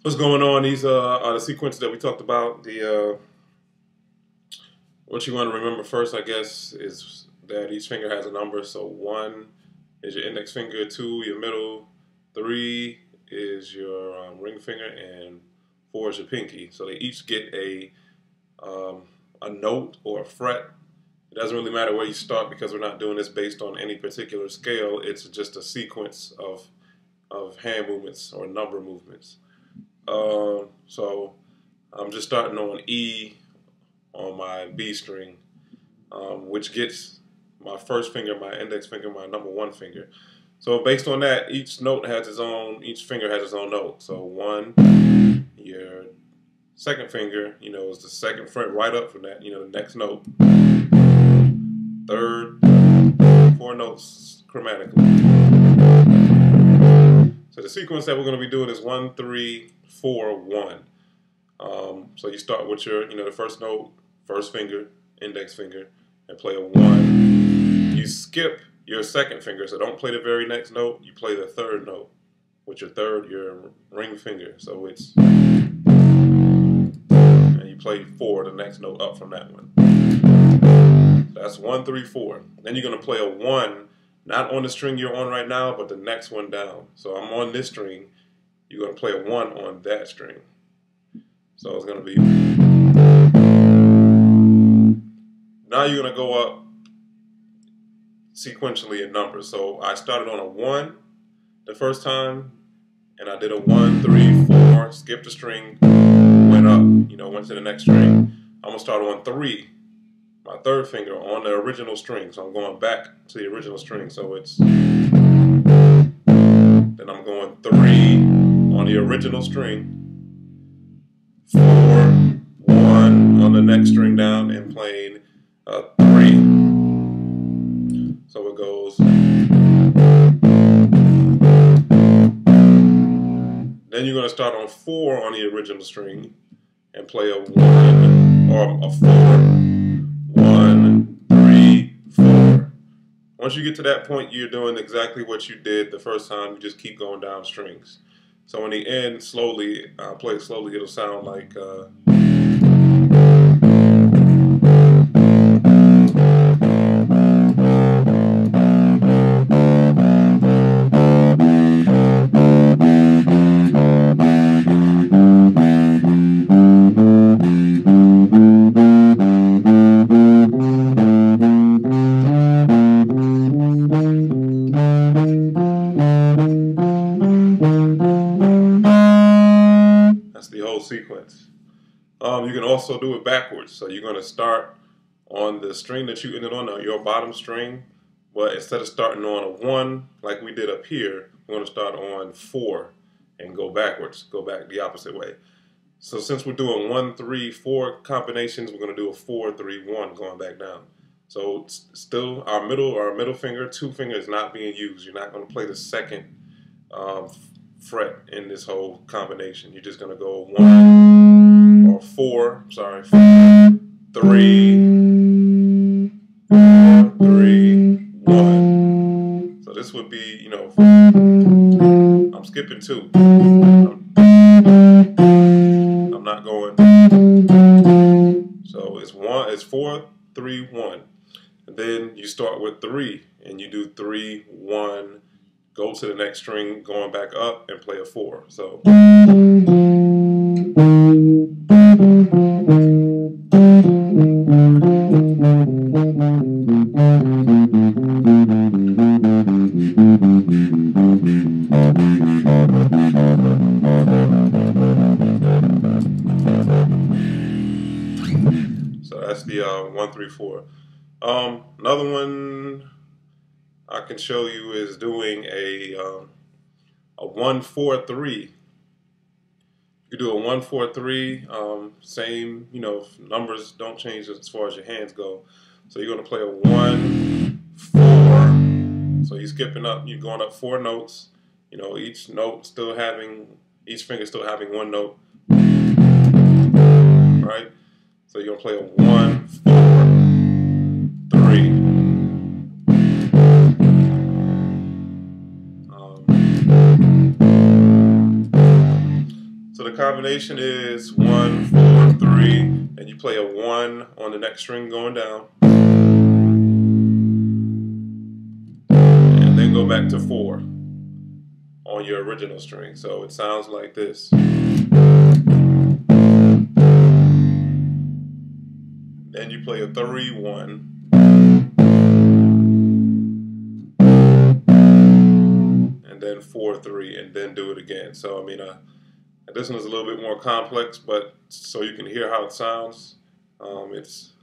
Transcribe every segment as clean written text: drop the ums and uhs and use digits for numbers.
What's going on? These are the sequences that we talked about. What you want to remember first, I guess, is that each finger has a number. So 1 is your index finger, 2 your middle, 3 is your ring finger, and 4 is your pinky. So they each get a note or a fret. It doesn't really matter where you start because we're not doing this based on any particular scale. It's just a sequence of hand movements or number movements. So I'm just starting on E on my B string, which gets my first finger, my index finger, my number 1 finger. So based on that, each finger has its own note. So 1, your second finger, is the second fret right up from that, the next note. Third, 4 notes chromatically. So the sequence that we're going to be doing is 1, 3, 4, 1. So you start with your, the first note, first finger, index finger, and play a 1. You skip your second finger, so don't play the very next note. You play the third note with your ring finger. So it's, and you play 4, the next note up from that one. That's 1, 3, 4. Then you're going to play a 1, not on the string you're on right now, but the next one down. So I'm on this string. You're going to play a 1 on that string. So it's going to be. Now you're going to go up sequentially in numbers. So I started on a 1 the first time, and I did a 1, 3, 4, skipped a string, went up, went to the next string. I'm going to start on 3. My third finger on the original string, so I'm going back to the original string. So it's, then I'm going 3 on the original string, 4, 1 on the next string down, and playing 3. So it goes. Then you're going to start on 4 on the original string and play a 1 or a 4. 1, 3, 4. Once you get to that point, you're doing exactly what you did the first time. You just keep going down strings. So in the end, slowly, I'll play it slowly, it'll sound like. The whole sequence. You can also do it backwards. So you're going to start on the string that you ended on, your bottom string, but instead of starting on a 1 like we did up here, we're going to start on 4 and go backwards, go back the opposite way. So since we're doing 1, 3, 4 combinations, we're going to do a 4, 3, 1 going back down. So still our middle finger, 2 finger is not being used. You're not going to play the second fret in this whole combination. You're just going to go 1 or 4, 3, 4, 3, 1. So this would be, I'm skipping 2. I'm not going. So it's 4, 3, 1. And then you start with 3 and you do 3, 1. Go to the next string, going back up, and play a 4. So. So that's the 1, 3, 4. Another one I can show you is doing a 1, 4, 3. You do a 1, 4, 3. Same, numbers don't change as far as your hands go. So you're going to play a 1, 4. So you're skipping up. You're going up 4 notes. Each finger still having 1 note. Right. So you're going to play a 1, 4, 3. combination is 1, 4, 3, and you play a 1 on the next string going down, and then go back to 4 on your original string. So it sounds like this. Then you play a 3, 1. And then 4, 3, and then do it again. So I mean, this one is a little bit more complex, but so you can hear how it sounds. It's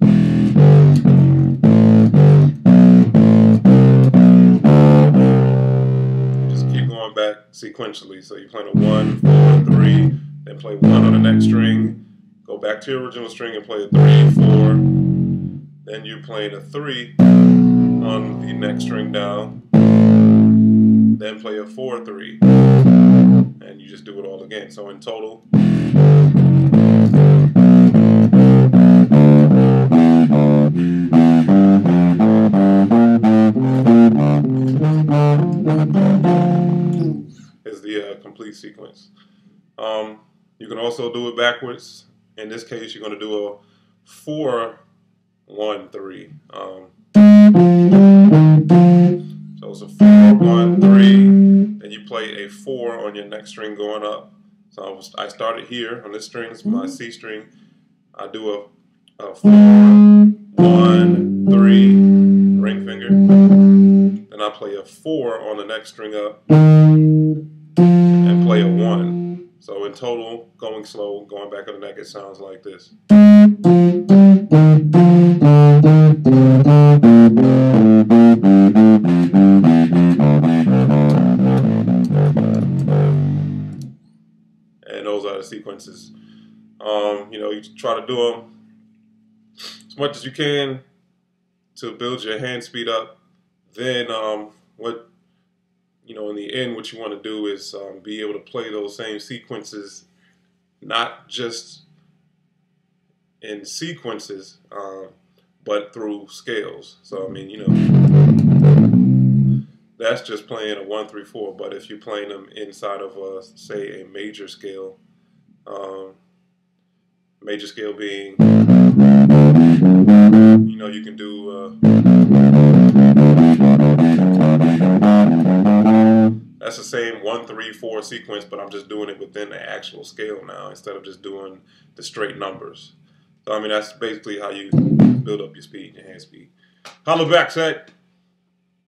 just keep going back sequentially. So you play a 1, 4, 3, then play 1 on the next string, go back to your original string and play a 3, 4. Then you play a 3 on the next string down, then play a 4, 3, and you just do it all again. So in total, is the complete sequence. You can also do it backwards. In this case, you're going to do a 4, 1, 3. So it's a 4, 1, 3. Then you play a 4 on your next string going up. So I started here on this string. It's my C string. I do a 4, 1, 3, ring finger. Then I play a 4 on the next string up and play a 1. So in total, going slow, going back on the neck, it sounds like this. And those are the sequences. You know, you try to do them as much as you can to build your hand speed up. Then in the end, what you want to do is be able to play those same sequences, not just in sequences, but through scales. So I mean, that's just playing a 1, 3, 4. But if you're playing them inside of say a major scale, major scale being, you can do that's the same 1, 3, 4 sequence, but I'm just doing it within the actual scale now instead of just doing the straight numbers. So I mean, that's basically how you build up your speed, your hand speed. Holla back, set.